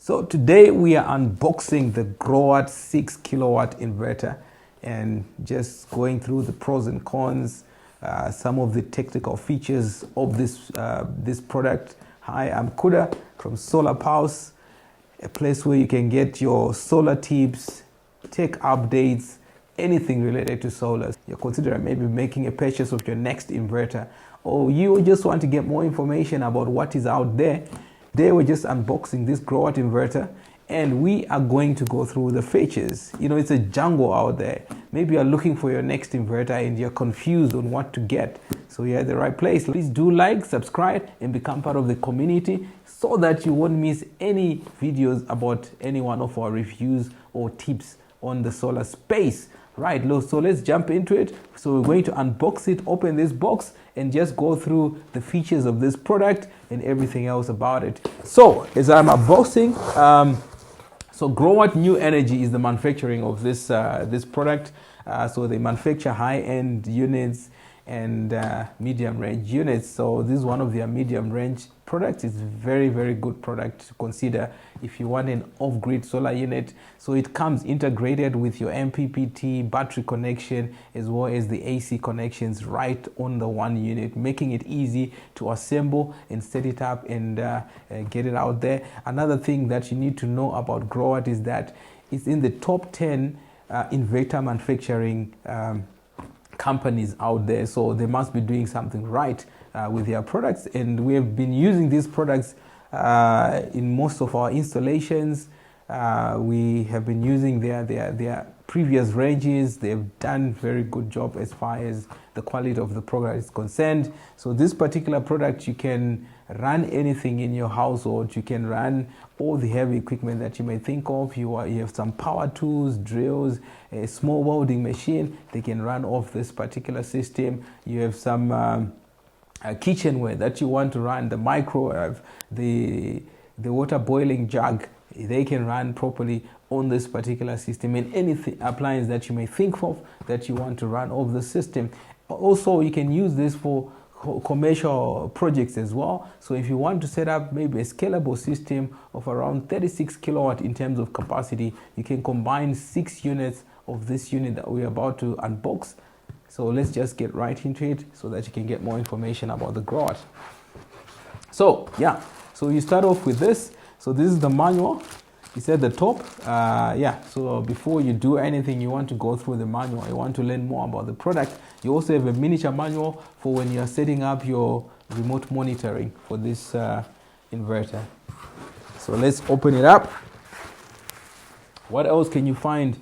So today we are unboxing the Growatt 6 kilowatt inverter and just going through the pros and cons, some of the technical features of this product. Hi, I'm Kuda from Solar Pulse, a place where you can get your solar tips, tech updates, anything related to solar. You're considering maybe making a purchase of your next inverter, or you just want to get more information about what is out there. Today we're just unboxing this Growatt inverter and we are going to go through the features. You know, it's a jungle out there. Maybe you're looking for your next inverter and you're confused on what to get. So you're at the right place. Please do like, subscribe, and become part of the community so that you won't miss any videos about any one of our reviews or tips on the solar space. Right, so let's jump into it. So we're going to unbox it, open this box, and just go through the features of this product and everything else about it. So as I'm unboxing, so Growatt New Energy is the manufacturing of this this product. So they manufacture high-end units and medium range units. So this is one of their medium range products. It's very good product to consider if you want an off-grid solar unit. So it comes integrated with your MPPT battery connection as well as the AC connections right on the one unit, making it easy to assemble and set it up and get it out there. Another thing that you need to know about Growatt is that it's in the top 10 inverter manufacturing companies out there, so they must be doing something right with their products, and we have been using these products in most of our installations. We have been using their previous ranges. They've done very good job as far as the quality of the product is concerned. So this particular product, you can run anything in your household. You can run all the heavy equipment that you may think of. You have some power tools, drills, a small welding machine. They can run off this particular system. You have some kitchenware that you want to run, the microwave, the water boiling jug. They can run properly on this particular system, and anything appliance that you may think of that you want to run off the system. Also, you can use this for commercial projects as well. So if you want to set up maybe a scalable system of around 36 kilowatt in terms of capacity, you can combine 6 units of this unit that we're about to unbox. So let's just get right into it so that you can get more information about the Growatt. So yeah, so you start off with this. So this is the manual. It's at the top. So before you do anything, you want to go through the manual. You want to learn more about the product. You also have a miniature manual for when you are setting up your remote monitoring for this inverter. So let's open it up. What else can you find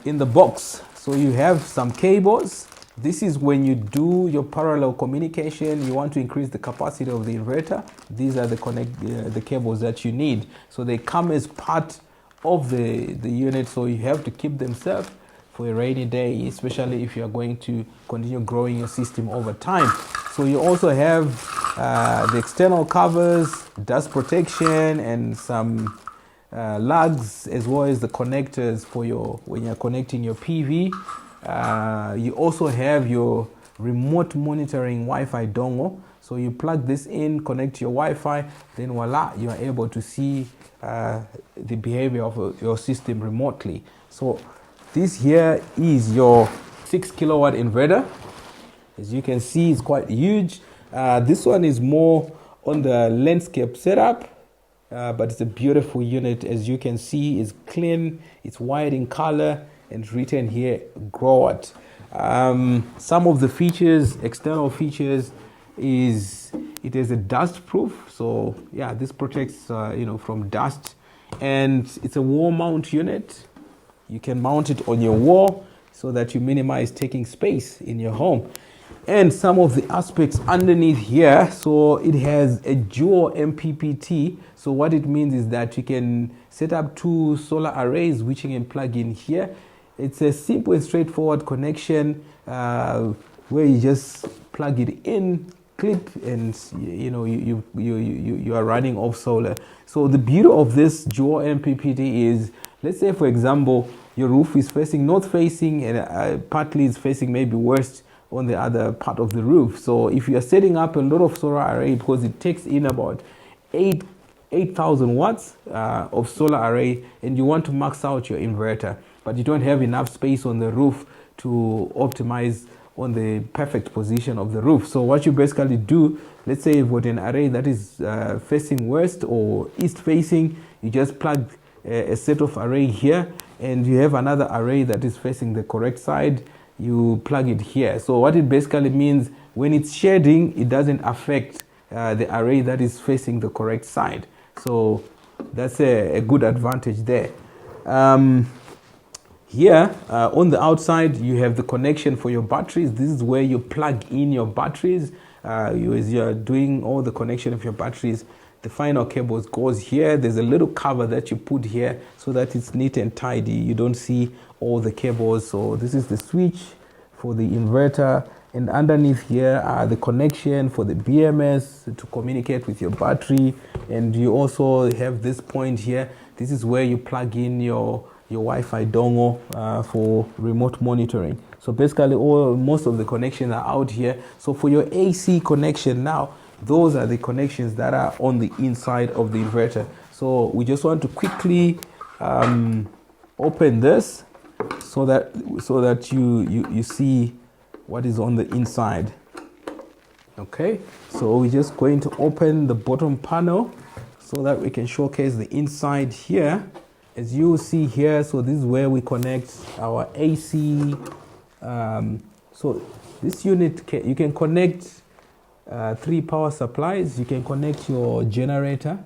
in the box? So you have some cables. This is when you do your parallel communication. You want to increase the capacity of the inverter. These are the cables that you need. So they come as part of the unit. So you have to keep them safe for a rainy day, especially if you are going to continue growing your system over time. So you also have the external covers, dust protection, and some lugs, as well as the connectors for when you're connecting your PV. You also have your remote monitoring Wi-Fi dongle. So you plug this in, connect to your Wi-Fi, then voila, you are able to see the behavior of your system remotely. So this here is your 6 kilowatt inverter. As you can see, it's quite huge. This one is more on the landscape setup, but it's a beautiful unit. As you can see, it's clean, it's white in color, and written here Growatt. Some of the features, external features, is it is a dust proof. So yeah, this protects from dust, and it's a wall mount unit. You can mount it on your wall so that you minimize taking space in your home. And some of the aspects underneath here, so it has a dual MPPT. So what it means is that you can set up 2 solar arrays which you can plug in here. It's a simple and straightforward connection where you just plug it in, clip, and you are running off solar. So the beauty of this dual MPPT is, let's say for example, your roof is facing north facing and partly is facing maybe west on the other part of the roof. So if you are setting up a lot of solar array, because it takes in about 8 8,000 watts of solar array, and you want to max out your inverter, but you don't have enough space on the roof to optimize on the perfect position of the roof. So what you basically do, let's say you've got an array that is facing west or east facing, you just plug a set of array here, and you have another array that is facing the correct side, you plug it here. So what it basically means, when it's shading, it doesn't affect the array that is facing the correct side. So that's a good advantage there. Here on the outside, you have the connection for your batteries. This is where you plug in your batteries. As you're doing all the connection of your batteries, the final cables goes here. There's a little cover that you put here so that it's neat and tidy. You don't see all the cables. So this is the switch for the inverter, and underneath here are the connection for the BMS to communicate with your battery. And you also have this point here. This is where you plug in your Wi-Fi dongle for remote monitoring. So basically most of the connections are out here. So for your AC connection now, those are the connections that are on the inside of the inverter. So we just want to quickly open this so that you see what is on the inside. Okay, so we're just going to open the bottom panel so that we can showcase the inside here. As you see here, so this is where we connect our AC. So this unit, you can connect 3 power supplies. You can connect your generator,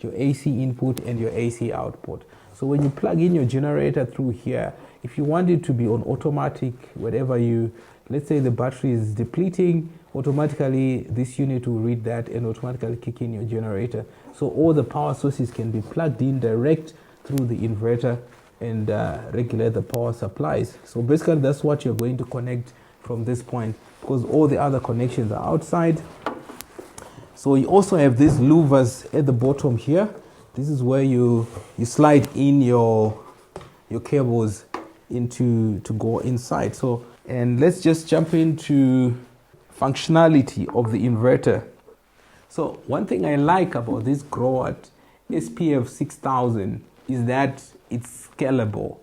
your AC input, and your AC output. So when you plug in your generator through here, if you want it to be on automatic, whatever let's say the battery is depleting, automatically this unit will read that and automatically kick in your generator. So all the power sources can be plugged in direct through the inverter and regulate the power supplies. So basically that's what you're going to connect from this point, because all the other connections are outside. So you also have these louvers at the bottom here. This is where you slide in your cables to go inside. So, and let's just jump into functionality of the inverter. So one thing I like about this Growatt SPF 6000 is that it's scalable,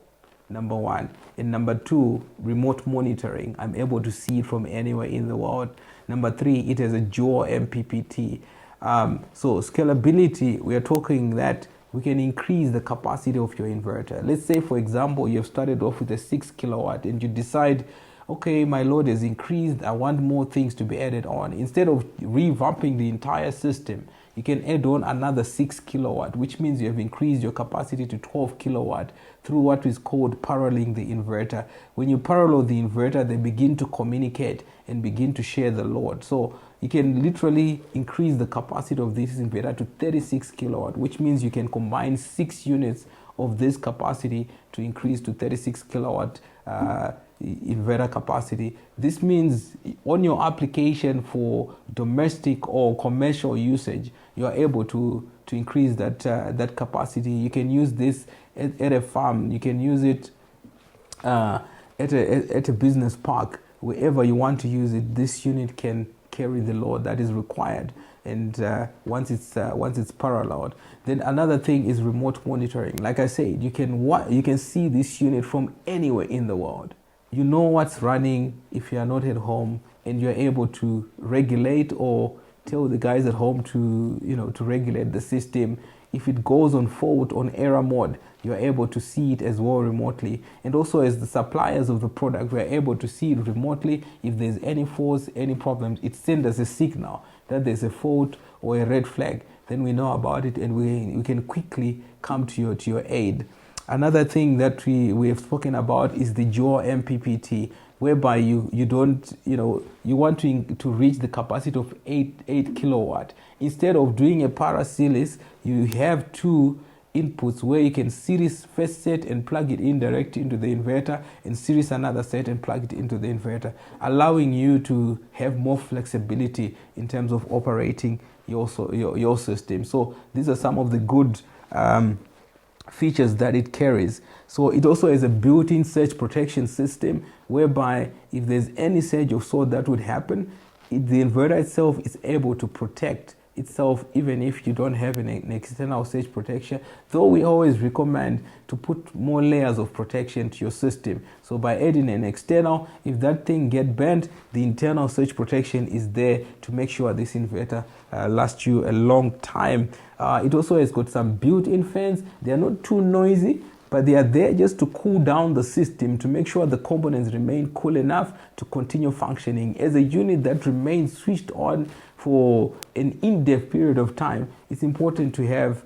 number one. And number two, remote monitoring. I'm able to see it from anywhere in the world. Number three, it has a dual MPPT. So scalability, we are talking that we can increase the capacity of your inverter. Let's say, for example, you've started off with a 6 kilowatt and you decide, okay, my load has increased, I want more things to be added on. Instead of revamping the entire system, you can add on another 6 kilowatt, which means you have increased your capacity to 12 kilowatt through what is called paralleling the inverter. When you parallel the inverter, they begin to communicate and begin to share the load. So you can literally increase the capacity of this inverter to 36 kilowatt, which means you can combine 6 units of this capacity to increase to 36 kilowatt inverter capacity. This means on your application for domestic or commercial usage, you are able to increase that capacity. You can use this at a farm. You can use it at a business park. Wherever you want to use it, this unit can carry the load that is required. And once it's paralleled, then another thing is remote monitoring. Like I said, you can see this unit from anywhere in the world. You know what's running if you are not at home, and you're able to regulate or tell the guys at home to regulate the system. If it goes on fault, on error mode, you're able to see it as well remotely. And also, as the suppliers of the product, we're able to see it remotely. If there's any faults, any problems, it sends us a signal that there's a fault or a red flag. Then we know about it and we can quickly come to your aid. Another thing that we have spoken about is the dual MPPT, whereby you want to reach the capacity of 8 kilowatt. Instead of doing a para series, you have 2 inputs where you can series first set and plug it in direct into the inverter, and series another set and plug it into the inverter, allowing you to have more flexibility in terms of operating your system. So these are some of the good features that it carries. So it also has a built-in surge protection system, whereby if there's any surge of sort that would happen, the inverter itself is able to protect itself, even if you don't have an external surge protection, though we always recommend to put more layers of protection to your system. So by adding an external, if that thing get bent, the internal surge protection is there to make sure this inverter lasts you a long time. It also has got some built-in fans. They are not too noisy, but they are there just to cool down the system, to make sure the components remain cool enough to continue functioning. As a unit that remains switched on for an in-depth period of time, it's important to have,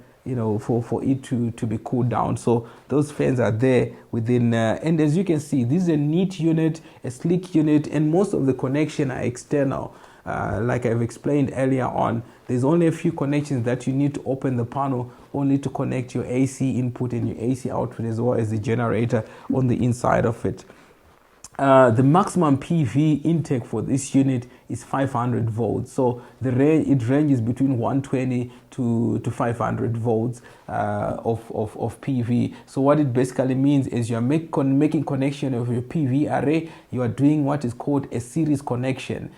for it to be cooled down. So those fans are there within, and as you can see, this is a neat unit, a sleek unit, and most of the connection are external. Like I've explained earlier on, there's only a few connections that you need to open the panel only to connect your AC input and your AC output, as well as the generator on the inside of it. The maximum PV intake for this unit is 500 volts. So it ranges between 120 to 500 volts of PV. So what it basically means is you're making connection of your PV array. You are doing what is called a series connection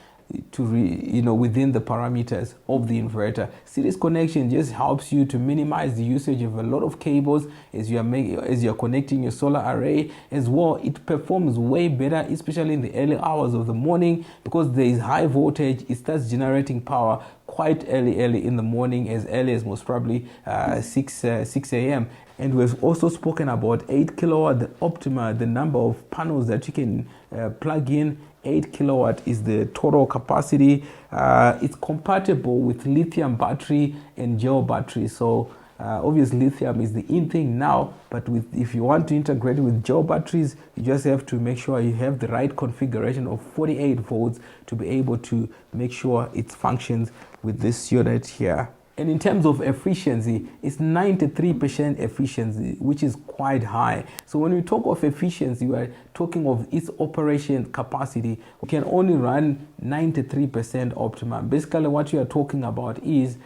to within the parameters of the inverter. Series connection just helps you to minimize the usage of a lot of cables as you're connecting your solar array. As well, it performs way better, especially in the early hours of the morning, because there is high voltage. It starts generating power quite early in the morning, as early as most probably 6 a.m. And we've also spoken about 8 kilowatt, the optima, the number of panels that you can plug in. 8 kilowatt is the total capacity. It's compatible with lithium battery and gel battery. So obviously lithium is the in thing now, but if you want to integrate it with gel batteries, you just have to make sure you have the right configuration of 48 volts to be able to make sure it functions with this unit here. And in terms of efficiency, it's 93% efficiency, which is quite high. So when we talk of efficiency, we are talking of its operation capacity. We can only run 93% optimum. Basically, what you are talking about is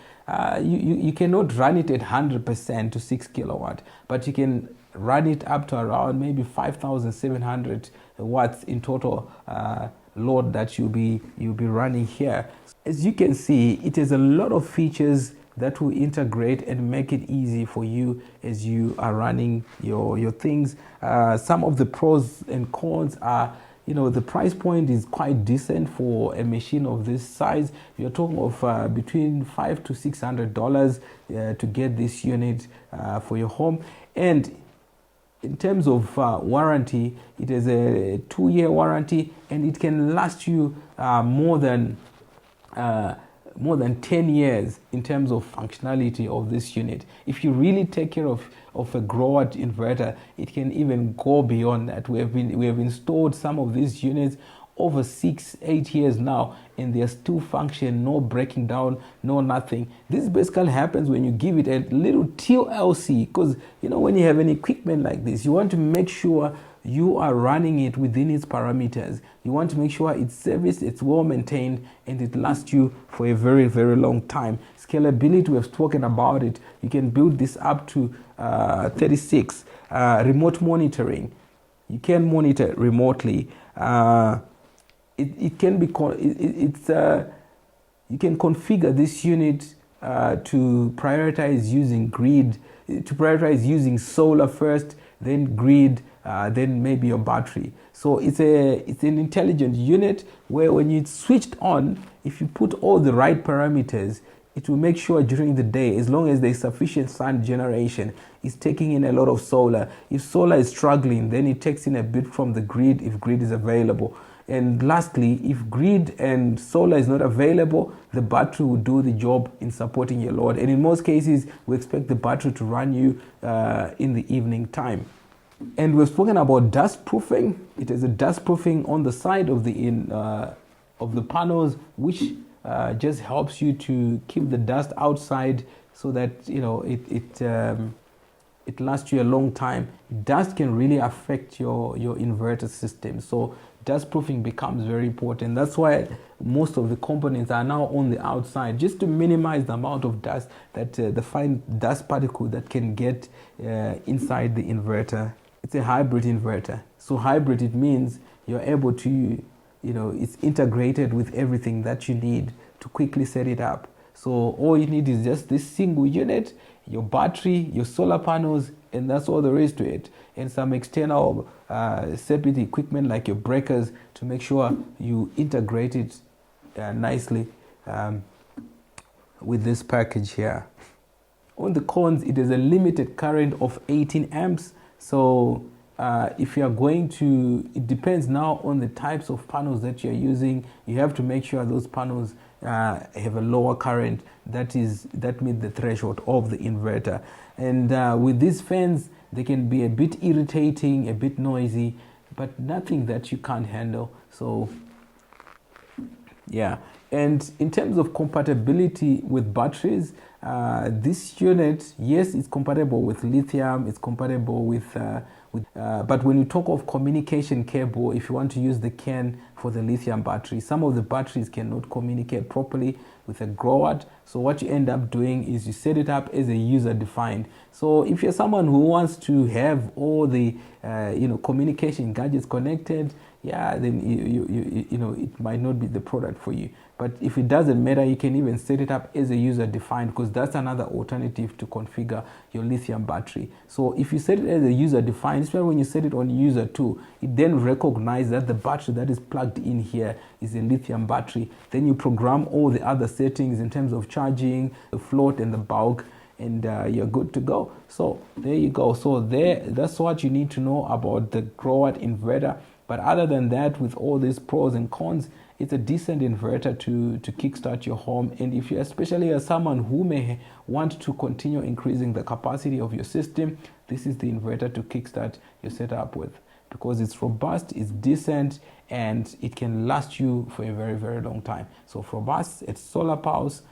you cannot run it at 100% to 6 kilowatt, but you can run it up to around maybe 5,700 watts in total load that you'll be running here. As you can see, it has a lot of features that will integrate and make it easy for you as you are running your things. Some of the pros and cons are, the price point is quite decent for a machine of this size. You're talking of between $500 to $600 to get this unit for your home. And in terms of warranty, it is a 2-year warranty, and it can last you more than 10 years in terms of functionality of this unit. If you really take care of a Growatt inverter, it can even go beyond that. We have installed some of these units over 6-8 years now, and they are still function, no breaking down, no nothing. This basically happens when you give it a little TLC, because when you have an equipment like this, you want to make sure you are running it within its parameters. You want to make sure it's serviced, it's well maintained, and it lasts you for a very, very long time. Scalability, we have spoken about it. You can build this up to 36. Remote monitoring, you can monitor remotely. It can be you can configure this unit to prioritize using solar first, then grid, then maybe your battery. So it's an intelligent unit where when it's switched on, if you put all the right parameters, it will make sure during the day, as long as there's sufficient sun generation, it's taking in a lot of solar. If solar is struggling, then it takes in a bit from the grid if grid is available. And lastly, if grid and solar is not available, the battery will do the job in supporting your load. And in most cases, we expect the battery to run you in the evening time. And we've spoken about dust proofing. It is a dust proofing on the side of the panels, which just helps you to keep the dust outside, so that it lasts you a long time. Dust can really affect your inverter system, so dust proofing becomes very important. That's why most of the components are now on the outside, just to minimize the amount of dust, the fine dust particle that can get inside the inverter. It's a hybrid inverter. So hybrid, it means you're able to, it's integrated with everything that you need to quickly set it up. So all you need is just this single unit, your battery, your solar panels, and that's all there is to it. And some external separate equipment like your breakers to make sure you integrate it nicely with this package here. On the cons, it is a limited current of 18 amps. So if you are going to, it depends now on the types of panels that you're using. You have to make sure those panels have a lower current that meets the threshold of the inverter. And with these fans, they can be a bit irritating, a bit noisy, but nothing that you can't handle. So yeah. And in terms of compatibility with batteries, this unit, yes, it's compatible with lithium, it's compatible with but when you talk of communication cable, if you want to use the CAN for the lithium battery, some of the batteries cannot communicate properly with a Growatt. So what you end up doing is you set it up as a user defined. So if you're someone who wants to have all the communication gadgets connected, yeah, then you know it might not be the product for you. But if it doesn't matter, you can even set it up as a user defined, because that's another alternative to configure your lithium battery. So if you set it as a user defined, especially when you set it on user 2, it then recognizes that the battery that is plugged in here is a lithium battery. Then you program all the other settings in terms of charging, the float and the bulk, and you're good to go. So there you go. So that's what you need to know about the Growatt inverter. But other than that, with all these pros and cons, it's a decent inverter to kickstart your home. And if you especially as someone who may want to continue increasing the capacity of your system, this is the inverter to kickstart your setup with, because it's robust, it's decent, and it can last you for a very, very long time. So from us at Solar Pulse,